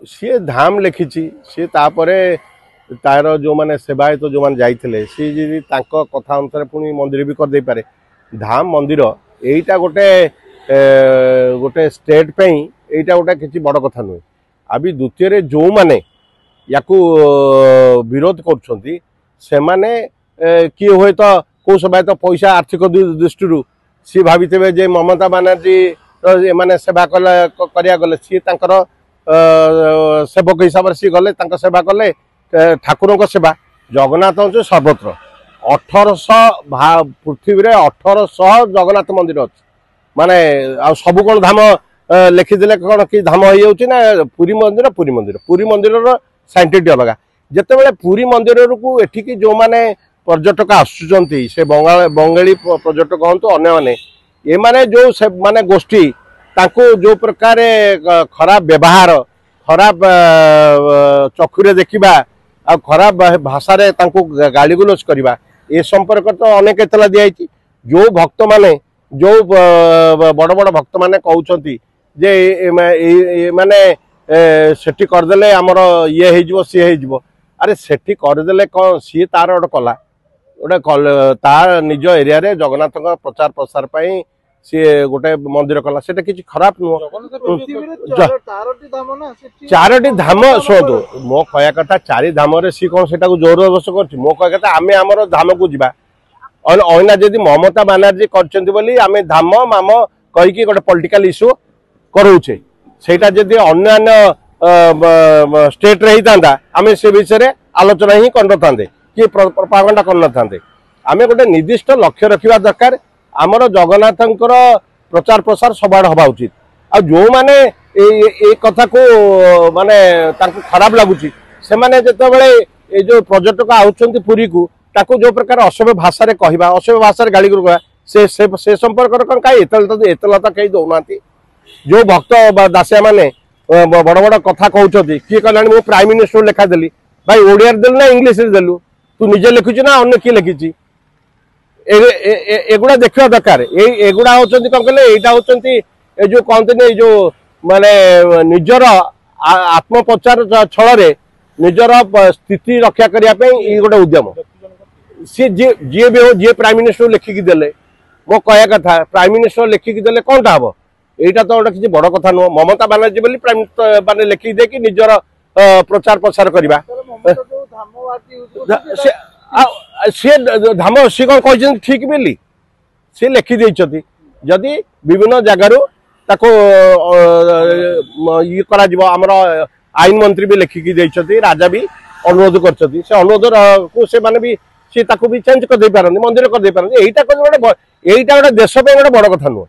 सी धाम लिखी सी तार जो मैंने सेवायत जो मैंने जाइए सी कथा अनुसार पुणी मंदिर भी कर दे पारे धाम मंदिर यहीटा गोटे गोटे स्टेट पे यहीटा गोटे किसी बड़ कथा नुहे अभी द्वितीय जो मैंने या विरोध कर किए हुए तो कौ समय तो पैसा आर्थिक दृष्टि सी भावी जे ममता बनर्जी मैंने सेवा गले सी सेवक हिसाब से गले सेवा कले ठाकुर सेवा जगन्नाथ हूँ सर्वत्र 1800 पृथ्वी 1800 जगन्नाथ मंदिर अच्छे माने सब कौन धाम लिखिदे कौन कि धाम हो ना पुरी मंदिर साइंटिफिक अलग जिते पुरी मंदिर को एठिकी जो माने पर्यटक आसुचंती से बंगाली पर्यटक हूँ अन्य माने जो से माने गोष्ठी ताको जो प्रकार खराब व्यवहार खराब चक्षुरे देखा आ खराब भाषा गाली गुलज करवा ए संपर्क तो अनेक एतला दिखाई जो भक्त माने जो बड़ बड़ भक्त माने कहउछंती जे माने सेठी करदेले आमर ये हेजिवो सी हेजिवो अरे सेठी करदेले कौन सी तार गोटे कला गोटे तार निज एरिया रे जगन्नाथ प्रचार प्रसार पाई सी गोटे मंदिर कला से किसी खराब नुह चारोटी धाम शुणु मो कहया कथा चारि धाम सी कौन से जोर जबरदस्त कर मो कहया कथा आम आमर धाम को जीवा अना जदि ममता बानार्जी कर धाम माम कहीकि गोटे पॉलिटिकल इश्यू करोचे सेटा जदि अन्य स्टेट रे होता आम से विषय में आलोचना ही कर कि प्रोपागेंडा कर आम गोटे निर्दिष्ट लक्ष्य रखा दरकार आमर जगन्नाथ प्रचार प्रसार सबआड़ हवा उचित आ जो माने ए कथा को माने खराब लगुच से माने जिते जो पर्यटक आउछंती पुरी को ताको जो प्रकार असभ्य भाषा कहवा असभ्य भाषा गाड़ी कहवा से संपर्क कौन कहीं एतलता कहीं दौना जो भक्त दासिया माने बड़ बड़ कथा कहते किए कहला मु प्राइम मिनिस्टर लेखा देली भाई ओडिया देलु ना इंग्लीश देलु तू निजे लिखुच ना अन्य किए लिखी एगुड़ा देखा दरकार एगुड़ा होचंती कौन कहले एटा होचंती ए जो कहते जो माने निजर आत्मप्रचार छल निजर स्थिति रक्षा करने गोटे उद्यम सी जी भी हो जी प्राइम मिनिस्टर लिखिकी देले मो कहया कथा प्राइम मिनिस्टर लिखिकी देले कौनटा हम एटा तो गोटे किसी बड़ कथा नुह ममता बानार्जी बोली प्राइम माने लिखिकी दे कि निजर प्रचार प्रसार करवा सी धाम सी कौन कह ठीक मिली सी लिखि जदि विभिन्न जगार ये आमर आईन मंत्री भी लिखिकी देइछथि राजा भी अनुरोध करछथि से अनुरोध को से माने भी सी ताको भी चेंज कर दे पारन मंदिर कर दे पारन एटा गोटे देश पे गोटे बड़ कथा नुह।